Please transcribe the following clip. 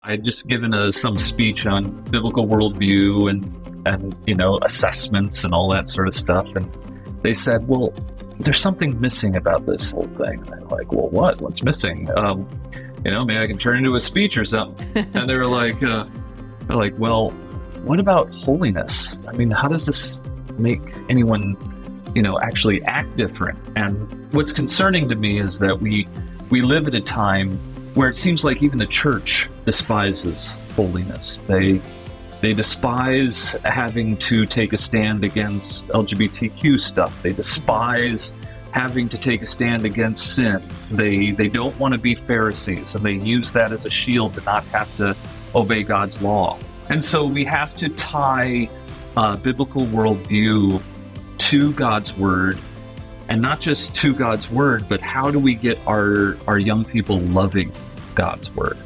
I had just given some speech on biblical worldview and assessments and all that sort of stuff, and they said, "Well, there's something missing about this whole thing." And I'm like, "Well, what? What's missing? Maybe I can turn into a speech or something." And they're like, "Well, what about holiness? I mean, how does this make anyone, actually act different?" And what's concerning to me is that we live at a time where it seems like even the church despises holiness. They despise having to take a stand against LGBTQ stuff. They despise having to take a stand against sin. They don't want to be Pharisees, and they use that as a shield to not have to obey God's law. And so we have to tie biblical worldview to God's word, and not just to God's word, but how do we get our young people loving God's word?